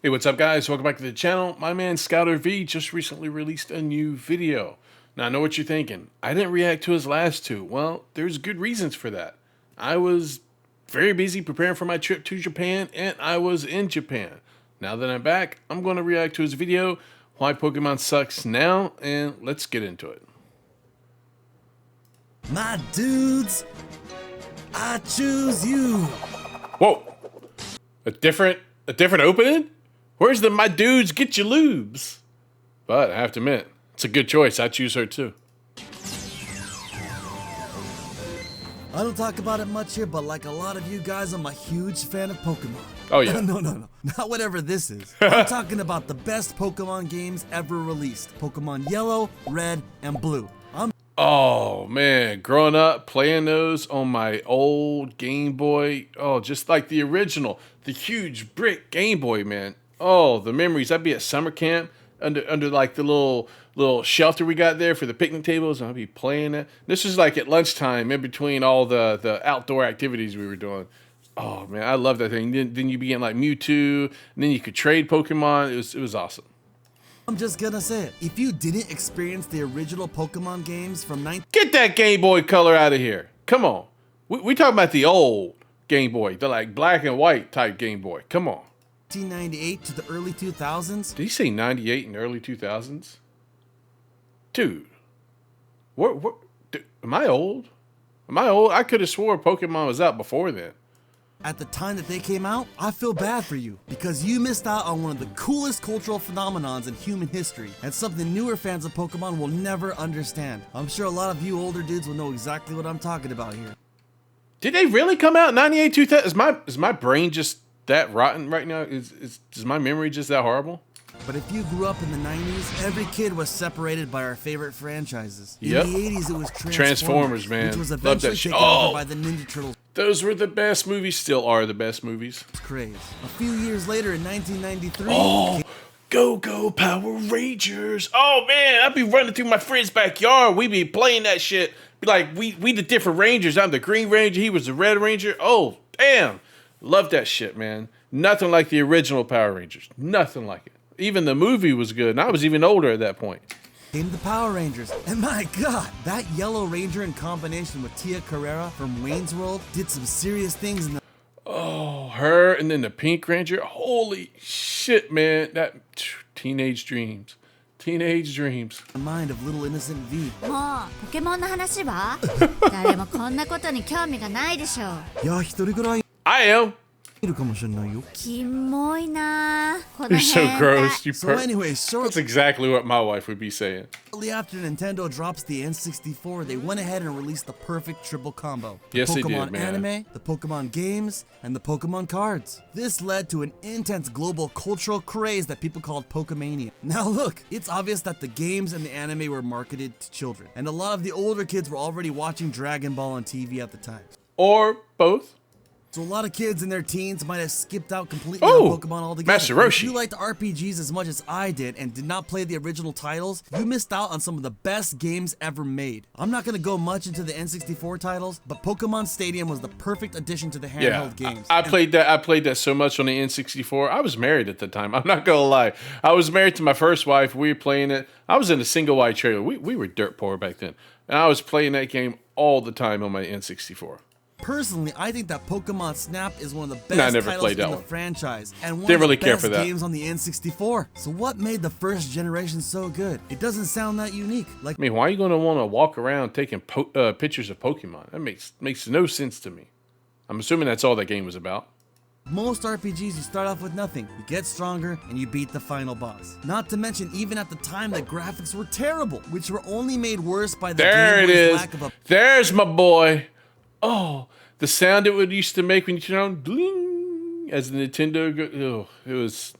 Hey, what's up guys? Welcome back to the channel. My man ScouterVee just recently released a new video. Now I know what you're thinking. I didn't react to his last two. Well, there's good reasons for that. I was very busy preparing for my trip to Japan and I was in Japan. Now that I'm back, I'm going to react to his video, Why Pokemon Sucks Now, and let's get into it. My dudes, I choose you. Whoa! A different opening? Where's the my dudes get your lubes? But I have to admit, it's a good choice. I choose her too. I don't talk about it much here, but like a lot of you guys, I'm a huge fan of Pokemon. Oh yeah. No, not whatever this is. I'm talking about the best Pokemon games ever released. Pokemon Yellow, Red, and Blue. Oh man, growing up playing those on my old Game Boy, oh, just like the original, the huge brick Game Boy, man. Oh, the memories. I'd be at summer camp under like the little shelter we got there for the picnic tables, and I'd be playing it. This was like at lunchtime, in between all the outdoor activities we were doing. Oh man, I love that thing. Then you be getting like Mewtwo, and then you could trade Pokemon. It was awesome. I'm just gonna say it. If you didn't experience the original Pokemon games from Get that Game Boy Color out of here. Come on. We talking about the old Game Boy, the like black and white type Game Boy. Come on. 1998 to the early 2000s, Did he say 98 in the early 2000s? Dude. What am I old? Am I old? I could have swore Pokemon was out before then. at the time that they came out, I feel bad for you because you missed out on one of the coolest cultural phenomenons in human history and something newer fans of Pokemon will never understand. I'm sure a lot of you older dudes will know exactly what I'm talking about here. Did they really come out in 98, 2000? Is my brain just that rotten right now? Is my memory just that horrible? But if you grew up in the 90s, every kid was separated by our favorite franchises. Yep. In the 80s, it was Transformers, man. which was Love that eventually shit. taken over by the Ninja Turtles Those were the best movies, still are the best movies. craze. A few years later, in 1993, Oh, go Power Rangers. Oh man, I'd be running through my friend's backyard. We be playing that shit. Be like, we the different Rangers. I'm the Green Ranger, he was the Red Ranger. Oh, damn. Love that shit, man. Nothing like the original Power Rangers. Nothing like it. Even the movie was good, and I was even older at that point. came the Power Rangers. And my god, that Yellow Ranger in combination with Tia Carrera from Wayne's World did some serious things in the Oh, her and then the Pink Ranger. Holy shit, man. That teenage dreams. Teenage dreams. mind of little innocent V. もうポケモンの話は誰もこんなことに興味がないでしょう。いや、一人ぐらい I am. いるかもしれないよ。キモいなこの You're so 変態 gross. You So anyway, That's shortly exactly what my wife would be saying. after Nintendo drops the N64, they went ahead and released the perfect triple combo. The Yes, they did, Pokemon man. anime, the Pokemon games, and the Pokemon cards. This led to an intense global cultural craze that people called Pokemania. Now look, it's obvious that the games and the anime were marketed to children, and a lot of the older kids were already watching Dragon Ball on TV at the time. Or both. So a lot of kids in their teens might have skipped out completely Oh, on Pokemon altogether. Master But Roshi. If you liked RPGs as much as I did and did not play the original titles, you missed out on some of the best games ever made. I'm not gonna go much into the N64 titles, but Pokemon Stadium was the perfect addition to the Yeah, handheld games. I played that. I played that so much on the N64. I was married at the time. I'm not gonna lie. I was married to my first wife. We were playing it. I was in a single wide trailer. We were dirt poor back then, and I was playing that game all the time on my N64. Personally, I think that Pokemon Snap is one of the best No, I never titles played in that the one. franchise, and one Didn't of really the care best for that. games on the N64. So what made the first generation so good? It doesn't sound that unique. Like I mean, why are you gonna want to walk around taking pictures of Pokemon? That makes no sense to me. I'm assuming that's all that game was about. most RPGs, you start off with nothing. You get stronger, and you beat the final boss. Not to mention, even at the time, the graphics were terrible, which were only made worse by the There it Game Boy's is. lack of a There's my boy. Oh, the sound it would used to make when you turn on bling as the Nintendo. It was,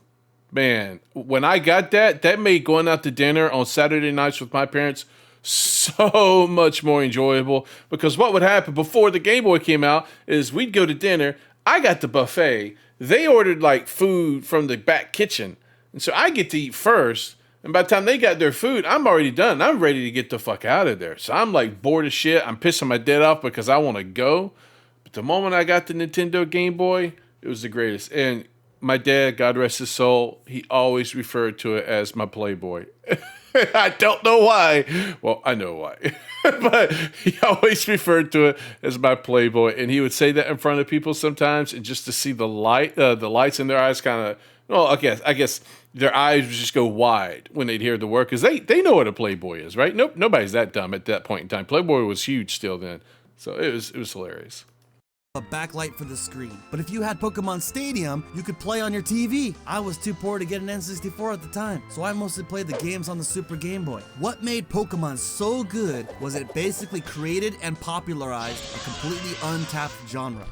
man. When I got that, that made going out to dinner on Saturday nights with my parents so much more enjoyable. Because what would happen before the Game Boy came out is we'd go to dinner. I got the buffet. They ordered like food from the back kitchen, and so I get to eat first. And by the time they got their food, I'm already done. I'm ready to get the fuck out of there. So I'm like bored as shit. I'm pissing my dead off because I want to go. But the moment I got the Nintendo Game Boy, it was the greatest. And my dad, God rest his soul, he always referred to it as my Playboy. I don't know why. Well, I know why. But he always referred to it as my Playboy. And he would say that in front of people sometimes. And just to see the lights in their eyes kind of, well, I guess their eyes would just go wide when they'd hear the word. Because they know what a Playboy is, right? Nope, nobody's that dumb at that point in time. Playboy was huge still then. So it was hilarious. A backlight for the screen. But if you had Pokemon Stadium, you could play on your TV. I was too poor to get an N64 at the time, so I mostly played the games on the Super Game Boy. What made Pokemon so good was it basically created and popularized a completely untapped genre.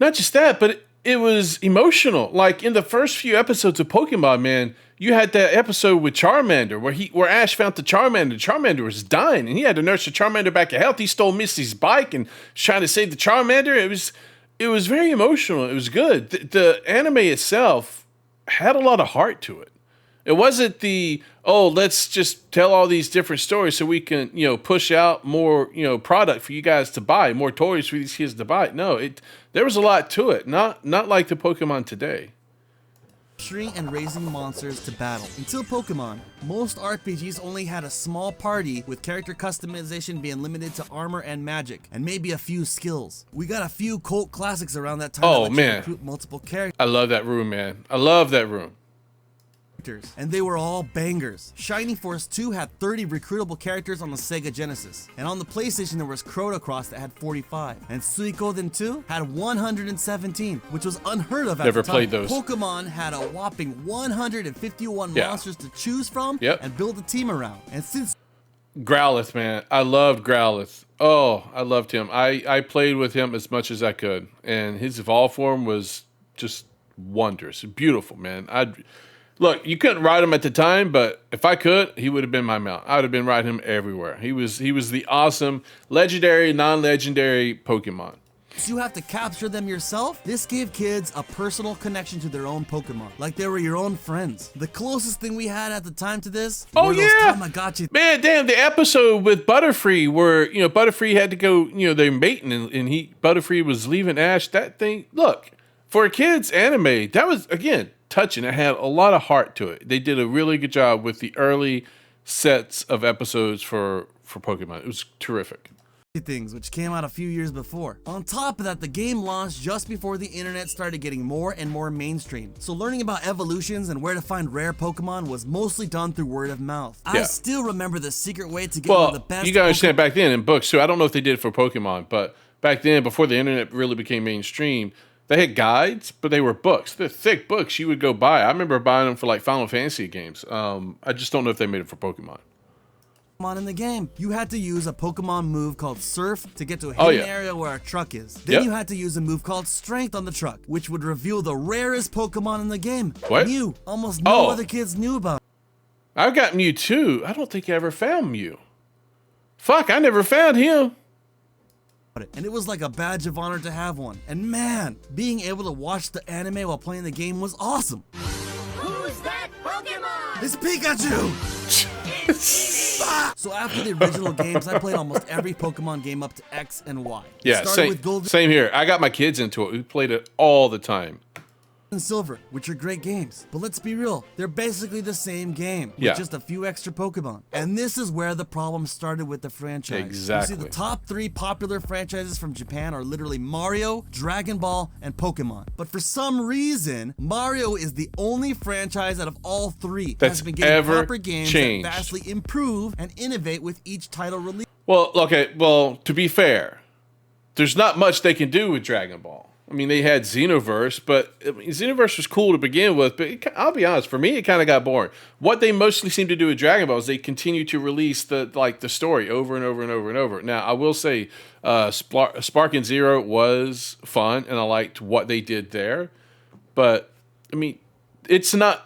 Not just that, but it was emotional. Like in the first few episodes of Pokemon, man, you had that episode with Charmander where Ash found the Charmander. Charmander was dying, and he had to nurse the Charmander back to health. He stole Misty's bike and was trying to save the Charmander. It was very emotional. It was good. The anime itself had a lot of heart to it. It wasn't let's just tell all these different stories so we can, push out more, product for you guys to buy, more toys for these kids to buy. No, there was a lot to it. Not like the Pokemon today. Capturing and raising monsters to battle. Until Pokemon, most RPGs only had a small party, with character customization being limited to armor and magic, and maybe a few skills. We got a few cult classics around that time. Oh, that man. recruit multiple characters. I love that room, man. I love that room. And they were all bangers. Shining Force 2 had 30 recruitable characters on the Sega Genesis. And on the PlayStation there was Chrono Cross that had 45. And Suikoden 2 had 117, which was unheard of at Never the time. played those. Pokemon had a whopping 151 monsters to choose from and build a team around. And since Growlithe, man. I loved Growlithe. Oh, I loved him. I played with him as much as I could. And his evolve form was just wondrous. Beautiful, man. Look, you couldn't ride him at the time, but if I could, he would have been my mount. I would have been riding him everywhere. He was the awesome, legendary, non-legendary Pokemon. you have to capture them yourself, this gave kids a personal connection to their own Pokemon, like they were your own friends. The closest thing we had at the time to this were those Tamagotchi. Man, damn, the episode with Butterfree where, Butterfree had to go, they're mating and Butterfree was leaving Ash. That thing, look, for a kid's anime, that was, again, touching. It had a lot of heart to it. They did a really good job with the early sets of episodes for Pokemon. It was terrific. Things, which came out a few years before. On top of that, the game launched just before the internet started getting more and more mainstream. So learning about evolutions and where to find rare Pokemon was mostly done through word of mouth. I still remember the secret way to get one of the best. You gotta understand, back then in books too, I don't know if they did it for Pokemon, but back then, before the internet really became mainstream, they had guides, but they were books. They're thick books you would go buy. I remember buying them for like Final Fantasy games. I just don't know if they made it for Pokemon. In the game, you had to use a Pokemon move called Surf to get to a hidden area where a truck is. Then you had to use a move called Strength on the truck, which would reveal the rarest Pokemon in the game. What? Mew. Almost no other kids knew about. I got Mew too. I don't think I ever found Mew. Fuck, I never found him. And it was like a badge of honor to have one. And man, being able to watch the anime while playing the game was awesome. Who's that Pokemon? It's Pikachu! So after the original games, I played almost every Pokemon game up to X and Y. Yeah, same here. I got my kids into it. We played it all the time. And Silver, which are great games. But let's be real, they're basically the same game, with just a few extra Pokemon. And this is where the problem started with the franchise. Exactly. You see, the top 3 popular franchises from Japan are literally Mario, Dragon Ball, and Pokemon. But for some reason, Mario is the only franchise out of all 3 that has been getting proper games that vastly improve and innovate with each title release. Well, okay, to be fair, there's not much they can do with Dragon Ball. I mean, they had Xenoverse, but Xenoverse was cool to begin with, but I'll be honest, for me, it kind of got boring. What they mostly seem to do with Dragon Ball is they continue to release the story over and over and over and over. Now, I will say Spark and Zero was fun, and I liked what they did there, but, I mean,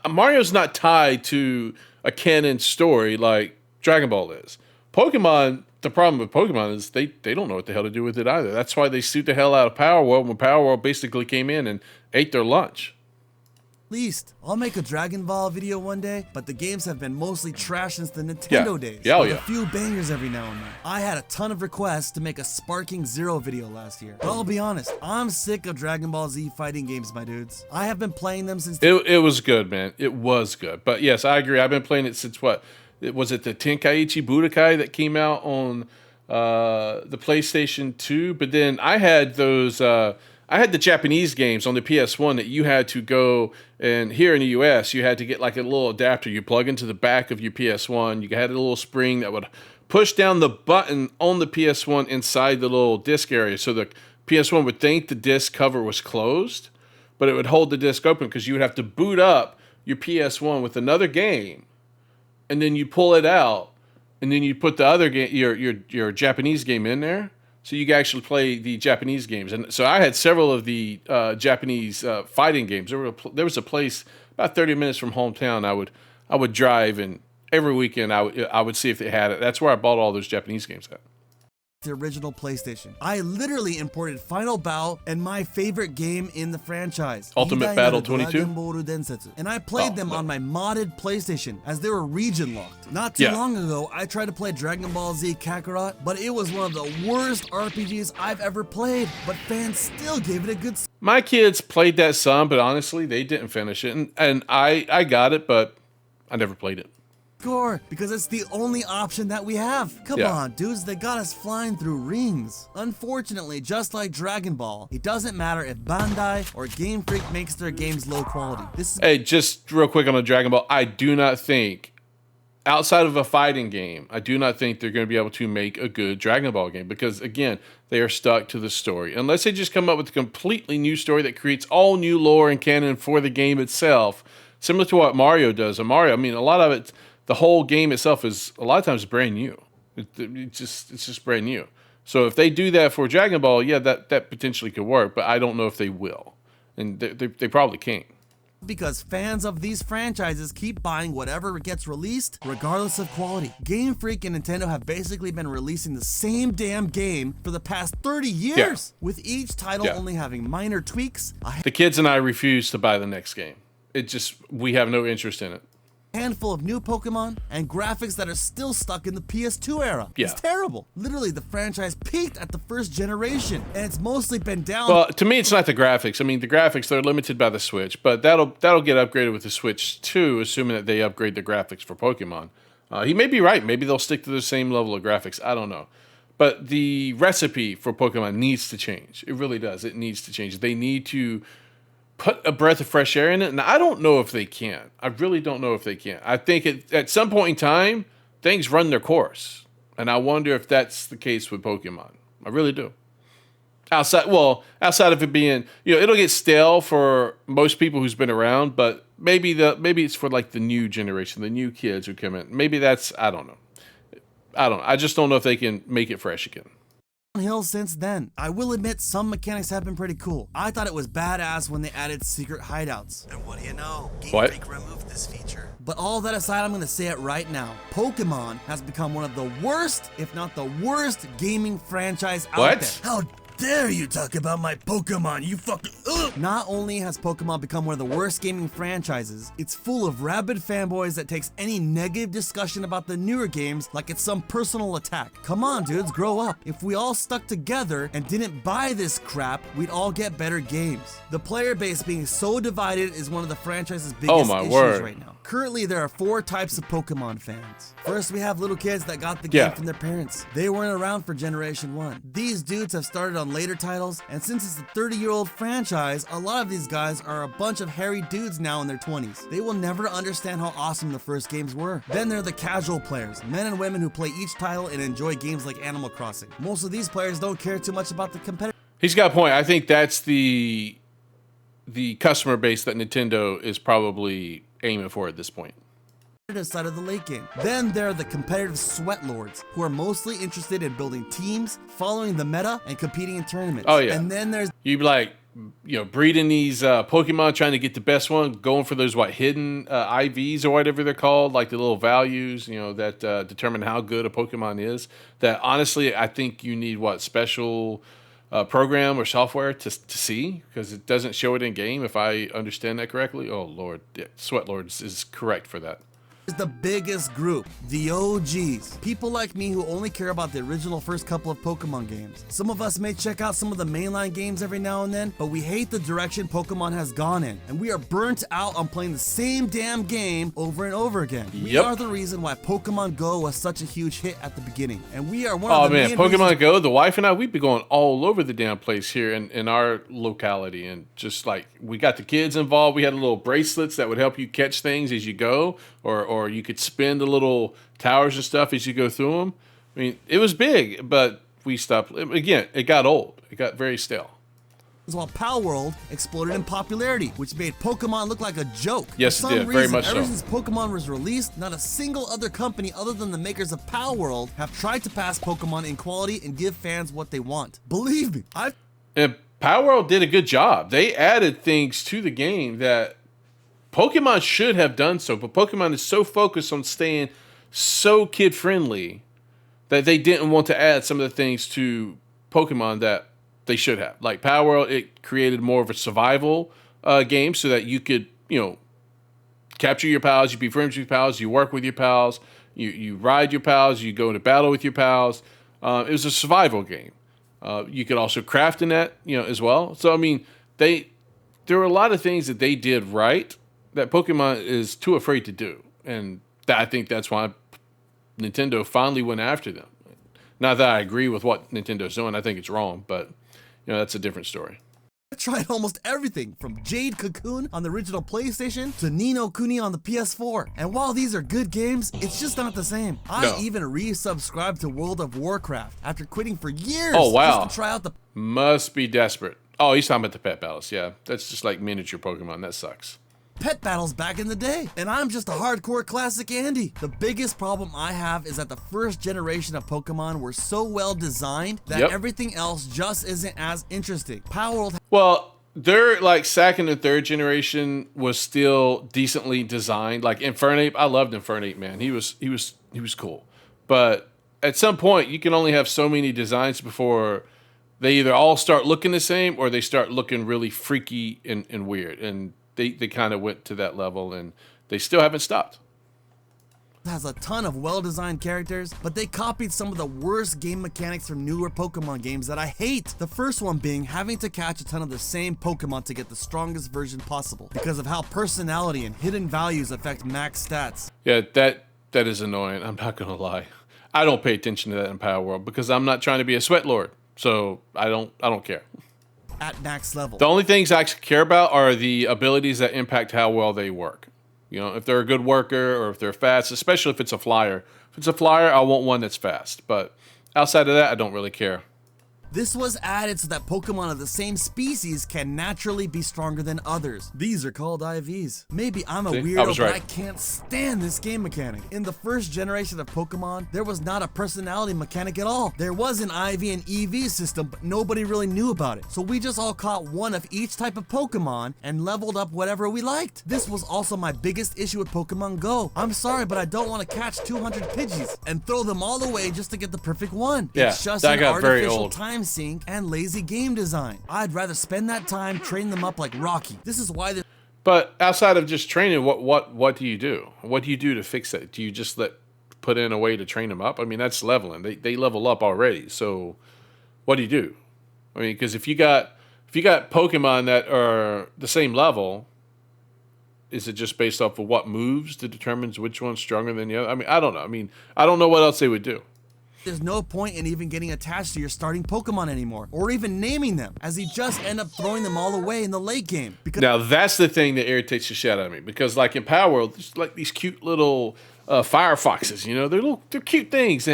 Mario's not tied to a canon story like Dragon Ball is. Pokemon... The problem with Pokemon is they don't know what the hell to do with it either. That's why they sued the hell out of Power World when Power World basically came in and ate their lunch. least. I'll make a Dragon Ball video one day, but the games have been mostly trash since the Nintendo days. Yeah, oh, with yeah. a few bangers every now and then. I had a ton of requests to make a Sparking Zero video last year. But I'll be honest, I'm sick of Dragon Ball Z fighting games, my dudes. I have been playing them since... It was good, man. It was good. But yes, I agree. I've been playing it since what? Was it the Tenkaichi Budokai that came out on the PlayStation 2? But then I had those... I had the Japanese games on the PS1 that you had to go, and here in the US, you had to get like a little adapter you plug into the back of your PS1. You had a little spring that would push down the button on the PS1 inside the little disc area. So the PS1 would think the disc cover was closed, but it would hold the disc open because you would have to boot up your PS1 with another game, and then you pull it out, and then you put the other game, your Japanese game in there. So you can actually play the Japanese games. And so I had several of the Japanese fighting games. There was a place about 30 minutes from hometown I would drive, and every weekend I would see if they had it. That's where I bought all those Japanese games at. The original PlayStation. I literally imported Final Bout and my favorite game in the franchise, Ultimate Battle 22? Dragon Ball Densetsu. And I played them on my modded PlayStation as they were region locked. Not too long ago, I tried to play Dragon Ball Z Kakarot, but it was one of the worst RPGs I've ever played, but fans still gave it a good... My kids played that some, but honestly, they didn't finish it. And I got it, but I never played it. Score, because it's the only option that we have. Come on, dudes, they got us flying through rings. Unfortunately, just like Dragon Ball, it doesn't matter if Bandai or Game Freak makes their games low quality. Hey, just real quick on the Dragon Ball, I do not think, outside of a fighting game, I do not think they're going to be able to make a good Dragon Ball game because, again, they are stuck to the story. Unless they just come up with a completely new story that creates all new lore and canon for the game itself, similar to what Mario does. And Mario, I mean, a lot of it... The whole game itself is a lot of times brand new. It's just brand new. So if they do that for Dragon Ball, yeah, that potentially could work, but I don't know if they will, and they probably can't. Because fans of these franchises keep buying whatever gets released, regardless of quality. Game Freak and Nintendo have basically been releasing the same damn game for the past 30 years, with each title only having minor tweaks. The kids and I refuse to buy the next game. We have no interest in it. Handful of new Pokemon and graphics that are still stuck in the PS2 era. It's terrible. Literally, the franchise peaked at the first generation, and it's mostly been down. Well, to me, it's not the graphics. I mean, the graphics, they're limited by the Switch, but that'll get upgraded with the Switch 2, assuming that they upgrade the graphics for Pokemon. He may be right. Maybe they'll stick to the same level of graphics. I don't know. But the recipe for Pokemon needs to change. It really does. It needs to change. They need to put a breath of fresh air in it, and I don't know if they can. I really don't know if they can. I think at some point in time, things run their course, and I wonder if that's the case with Pokemon. I really do. Outside of it being, it'll get stale for most people who's been around, but maybe it's for like the new generation, the new kids who come in. Maybe that's, I don't know. I just don't know if they can make it fresh again. Hill since then. I will admit some mechanics have been pretty cool. I thought it was badass when they added secret hideouts. And what do you know? Game Freak removed this feature. But all that aside, I'm going to say it right now. Pokemon has become one of the worst, if not the worst, gaming franchise out there. How dare you talk about my Pokemon, you fucking Not only has Pokemon become one of the worst gaming franchises, it's full of rabid fanboys that takes any negative discussion about the newer games like it's some personal attack. Come on, dudes, grow up. If we all stuck together and didn't buy this crap, we'd all get better games. The player base being so divided is one of the franchise's biggest issues right now. Currently, there are 4 types of Pokemon fans. First, we have little kids that got the game from their parents. They weren't around for Generation 1. These dudes have started on later titles, and since it's a 30-year-old franchise, a lot of these guys are a bunch of hairy dudes now in their 20s. They will never understand how awesome the first games were. Then there are the casual players, men and women who play each title and enjoy games like Animal Crossing. Most of these players don't care too much about the competitive. He's got a point. I think that's the customer base that Nintendo is probably aiming for at this point. Side of the late game. Then there are the competitive sweat lords who are mostly interested in building teams, following the meta, and competing in tournaments. Oh yeah. And then there's you'd be like, breeding these Pokemon, trying to get the best one, going for those hidden IVs or whatever they're called, like the little values, that determine how good a Pokemon is. That honestly, I think you need special program or software to see, because it doesn't show it in game, if I understand that correctly. Oh Lord, yeah, Sweatlords is correct for that. Is the biggest group, the OGs. People like me who only care about the original first couple of Pokemon games. Some of us may check out some of the mainline games every now and then, but we hate the direction Pokemon has gone in, and we are burnt out on playing the same damn game over and over again. We Yep. are the reason why Pokemon Go was such a huge hit at the beginning, and we are one Oh of the man, main Pokemon reasons. Go, the wife and I, we'd be going all over the damn place here in our locality, and just like we got the kids involved. We had little bracelets that would help you catch things as you go, or you could spin the little towers and stuff as you go through them. I mean, it was big, but we stopped. Again, it got old. It got very stale. While Pal World exploded in popularity, which made Pokemon look like a joke. Yes, For it some did. Very reason, much ever so. since Pokemon was released, not a single other company other than the makers of Pal World have tried to pass Pokemon in quality and give fans what they want. Believe me, And Power World did a good job. They added things to the game that Pokemon should have done so, but Pokemon is so focused on staying so kid friendly that they didn't want to add some of the things to Pokemon that they should have. Like Power World, it created more of a survival game so that you could, capture your pals, you be friends with your pals, you work with your pals, you ride your pals, you go into battle with your pals. It was a survival game. You could also craft in that, as well. So, I mean, there were a lot of things that they did right that Pokemon is too afraid to do. And I think that's why Nintendo finally went after them. Not that I agree with what Nintendo's doing. I think it's wrong, but, that's a different story. I've tried almost everything from Jade Cocoon on the original PlayStation to Ni no Kuni on the PS4. And while these are good games, it's just not the same. I even resubscribed to World of Warcraft after quitting for years Oh, wow. just to try out the Must be desperate. Oh, he's talking about the pet battles. Yeah, that's just like miniature Pokemon. That sucks. pet battles back in the day. And I'm just a hardcore classic Andy. The biggest problem I have is that the first generation of Pokemon were so well designed that everything else just isn't as interesting. Power World. Well, their like second and third generation was still decently designed. Like Infernape, I loved Infernape, man. He was cool. But at some point, you can only have so many designs before they either all start looking the same or they start looking really freaky and weird. And they kind of went to that level, and they still haven't stopped. Has a ton of well-designed characters, but they copied some of the worst game mechanics from newer Pokemon games that I hate. The first one being having to catch a ton of the same Pokemon to get the strongest version possible because of how personality and hidden values affect max stats. Yeah, that is annoying. I'm not gonna lie. I don't pay attention to that in Power World because I'm not trying to be a sweat lord, so I don't care. At max level. The only things I actually care about are the abilities that impact how well they work. You know, if they're a good worker or if they're fast, especially if it's a flyer. If it's a flyer, I want one that's fast. But outside of that, I don't really care. This was added so that Pokemon of the same species can naturally be stronger than others. These are called IVs. Maybe I'm a See? weirdo, I was right. but I can't stand this game mechanic. In the first generation of Pokemon, there was not a personality mechanic at all. There was an IV and EV system, but nobody really knew about it. So we just all caught one of each type of Pokemon and leveled up whatever we liked. This was also my biggest issue with Pokemon Go. I'm sorry, but I don't want to catch 200 Pidgeys and throw them all away just to get the perfect one. Yeah, It's just that an got very artificial old. time sync and lazy game design. I'd rather spend that time training them up like Rocky. This is why But outside of just training, what do you do? What do you do to fix that? Do you just put in a way to train them up? I mean, that's leveling. They level up already. So what do you do? I mean, because if you got Pokemon that are the same level, is it just based off of what moves that determines which one's stronger than the other? I mean, I don't know. I mean, I don't know what else they would do. there's no point in even getting attached to your starting Pokemon anymore, or even naming them, as you just end up throwing them all away in the late game. Because Now that's the thing that irritates the shit out of me, because like in Power World, there's like these cute little fire foxes. You know, they're cute things,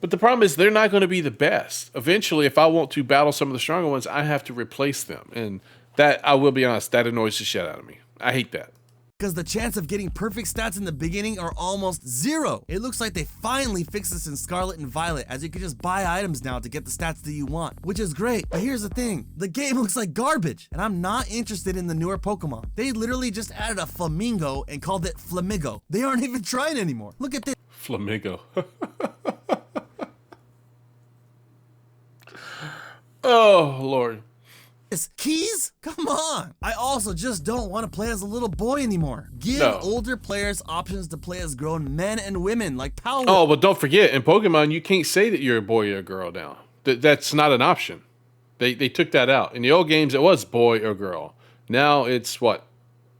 but the problem is they're not going to be the best. Eventually, if I want to battle some of the stronger ones, I have to replace them, and that, I will be honest, that annoys the shit out of me. I hate that. the chance of getting perfect stats in the beginning are almost zero. It looks like they finally fixed this in Scarlet and Violet, as you can just buy items now to get the stats that you want, which is great. But here's the thing, the game looks like garbage, and I'm not interested in the newer Pokemon. They literally just added a Flamingo and called it Flamigo. They aren't even trying anymore. Look at this. Flamingo. Oh, Lord. Keys? Come on. I also just don't want to play as a little boy anymore. Give No. older players options to play as grown men and women like Power. Oh, but don't forget, in Pokemon, you can't say that you're a boy or a girl now. That's not an option. They took that out. In the old games, it was boy or girl. Now it's what?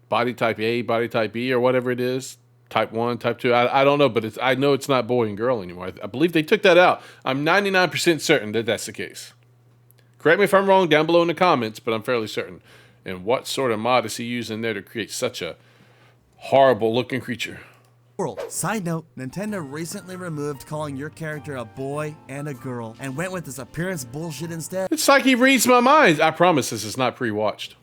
Body type A, body type B, or whatever it is. Type 1, type 2. I don't know, but I know it's not boy and girl anymore. I believe they took that out. I'm 99% certain that that's the case. Correct me if I'm wrong down below in the comments, but I'm fairly certain. And what sort of mod is he using there to create such a horrible looking creature? World. Side note, Nintendo recently removed calling your character a boy and a girl and went with this appearance bullshit instead. It's like he reads my mind. I promise this is not pre-watched.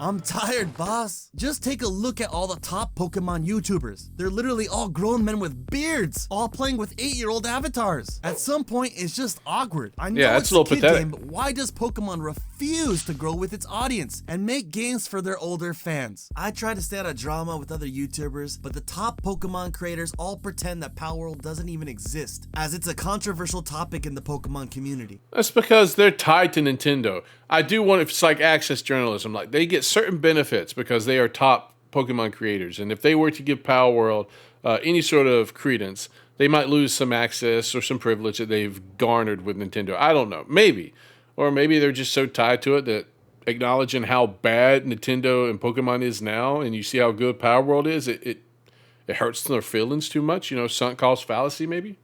I'm tired, boss. Just take a look at all the top Pokemon YouTubers. They're literally all grown men with beards, all playing with 8-year-old avatars. At some point, it's just awkward. I know Yeah, it's it's a little kid pathetic. game, but why does Pokemon refuse to grow with its audience and make games for their older fans? I try to stay out of drama with other YouTubers, but the top Pokemon creators all pretend that Palworld doesn't even exist, as it's a controversial topic in the Pokemon community. That's because they're tied to Nintendo. I do want, if it's like access journalism, like they get certain benefits because they are top Pokemon creators. And if they were to give Power World any sort of credence, they might lose some access or some privilege that they've garnered with Nintendo. I don't know. Maybe. Or maybe they're just so tied to it that acknowledging how bad Nintendo and Pokemon is now, and you see how good Power World is, it hurts their feelings too much. You know, sunk cost fallacy, maybe?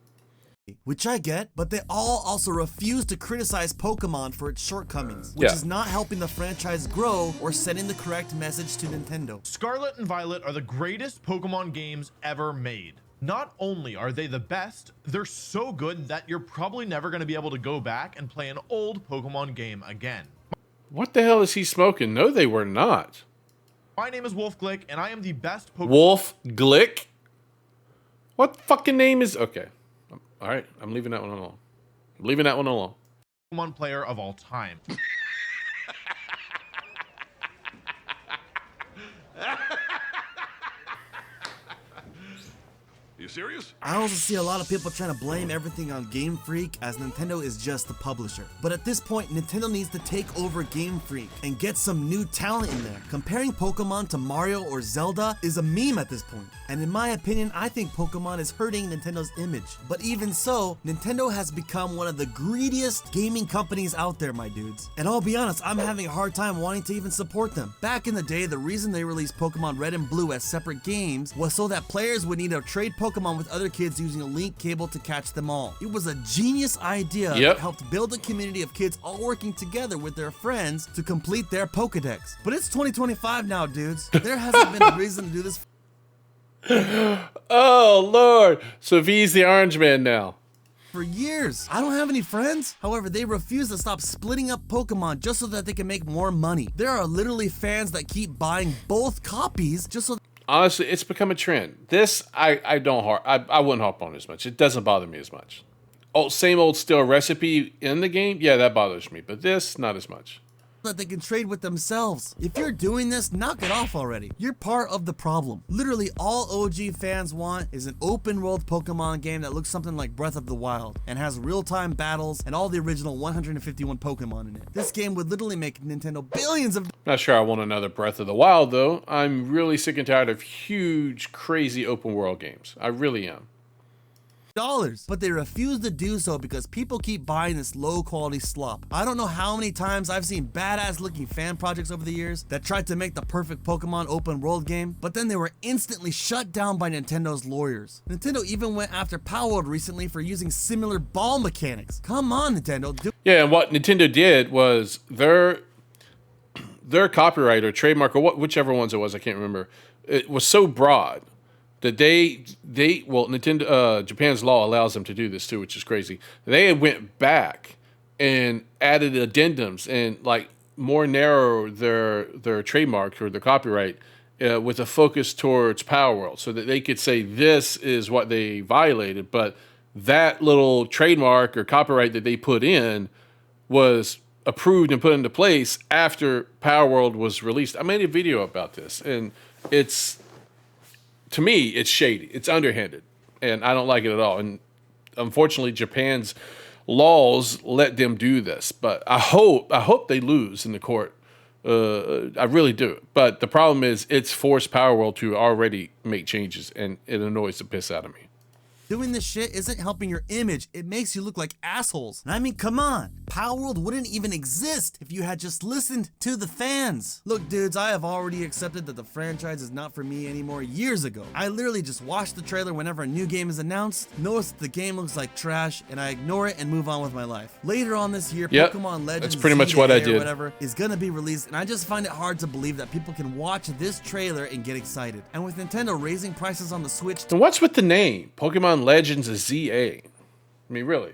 Which I get, but they all also refuse to criticize Pokemon for its shortcomings, which Yeah. is not helping the franchise grow or sending the correct message to Nintendo. Scarlet and Violet are the greatest Pokemon games ever made. Not only are they the best, they're so good that you're probably never going to be able to go back and play an old Pokemon game again. What the hell is he smoking? No, they were not. My name is Wolf Glick, and I am the best Pokemon Wolf Glick? What fucking name is... Okay. All right, I'm leaving that one alone. I'm leaving that one alone. player of all time. You serious? I also see a lot of people trying to blame everything on Game Freak as Nintendo is just the publisher. But at this point, Nintendo needs to take over Game Freak and get some new talent in there. Comparing Pokemon to Mario or Zelda is a meme at this point. And in my opinion, I think Pokemon is hurting Nintendo's image. But even so, Nintendo has become one of the greediest gaming companies out there, my dudes. And I'll be honest, I'm having a hard time wanting to even support them. Back in the day, the reason they released Pokemon Red and Blue as separate games was so that players would need to trade Pokemon with other kids using a link cable to catch them all. It was a genius idea Yep. that helped build a community of kids all working together with their friends to complete their Pokedex. But it's 2025 now, dudes. There hasn't been a reason to do this Oh, Lord. So V's the orange man now. for years. I don't have any friends. However, they refuse to stop splitting up Pokemon just so that they can make more money. There are literally fans that keep buying both copies just so Honestly, it's become a trend. This, I wouldn't harp on as much. It doesn't bother me as much. Oh, same old still recipe in the game? Yeah, that bothers me. But this, not as much. that they can trade with themselves. If you're doing this, knock it off already. You're part of the problem. Literally all OG fans want is an open world Pokemon game that looks something like Breath of the Wild and has real-time battles and all the original 151 Pokemon in it. This game would literally make Nintendo billions of Not sure I want another Breath of the Wild, though. I'm really sick and tired of huge, crazy open world games. I really am. dollars, but they refuse to do so because people keep buying this low quality slop. I don't know how many times I've seen badass looking fan projects over the years that tried to make the perfect Pokemon open world game, but then they were instantly shut down by Nintendo's lawyers. Nintendo even went after Power World recently for using similar ball mechanics. Come on, Nintendo, do Yeah, and what Nintendo did was their copyright or trademark or whichever ones it was, I can't remember. It was so broad that Nintendo Japan's law allows them to do this too, which is crazy. They went back and added addendums and like more narrow their trademark or their copyright with a focus towards Power World, so that they could say this is what they violated, but that little trademark or copyright that they put in was approved and put into place after Power World was released. I made a video about this, and to me, it's shady. It's underhanded, and I don't like it at all. And unfortunately, Japan's laws let them do this. But I hope they lose in the court. I really do. But the problem is it's forced Power World to already make changes, and it annoys the piss out of me. Doing this shit isn't helping your image. It makes you look like assholes. And I mean, come on. Power World wouldn't even exist if you had just listened to the fans. Look, dudes, I have already accepted that the franchise is not for me anymore years ago. I literally just watch the trailer whenever a new game is announced, notice that the game looks like trash, and I ignore it and move on with my life. Later on this year, Yep, Pokemon Legends that's pretty much what I did. or whatever is gonna be released, and I just find it hard to believe that people can watch this trailer and get excited. And with Nintendo raising prices on the Switch And what's with the name? Pokemon Legends is ZA. I mean, really.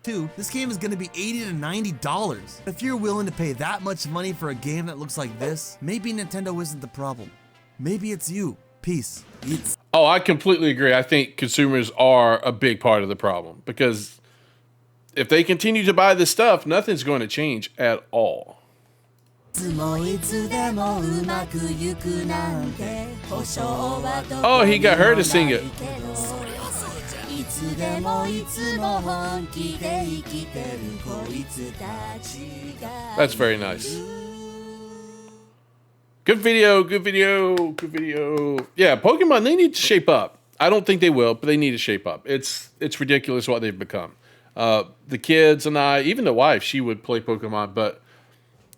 too, this game is gonna be $80 to $90. If you're willing to pay that much money for a game that looks like this, maybe Nintendo isn't the problem. Maybe it's you. Peace. It's Oh, I completely agree. I think consumers are a big part of the problem because if they continue to buy this stuff, nothing's going to change at all. Oh, he got her to sing it. That's very nice. Good video, good video, good video. Yeah, Pokemon, they need to shape up. I don't think they will, but they need to shape up. It's ridiculous what they've become. The kids and I, even the wife, she would play Pokemon, but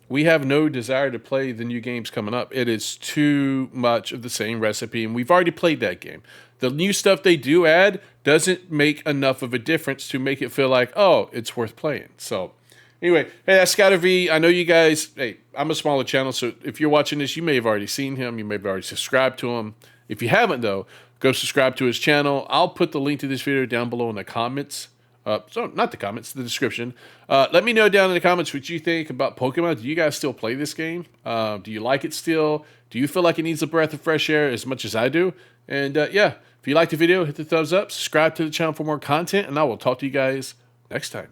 we have no desire to play the new games coming up. It is too much of the same recipe, and we've already played that game. The new stuff they do add doesn't make enough of a difference to make it feel like, oh, it's worth playing. So anyway, hey, that's ScouterVee. I know you guys, hey, I'm a smaller channel, so if you're watching this, you may have already seen him. You may have already subscribed to him. If you haven't, though, go subscribe to his channel. I'll put the link to this video down below in the comments. So not the comments, the description. Let me know down in the comments what you think about Pokemon. Do you guys still play this game? Do you like it still? Do you feel like it needs a breath of fresh air as much as I do? And yeah, if you liked the video, hit the thumbs up, subscribe to the channel for more content, and I will talk to you guys next time.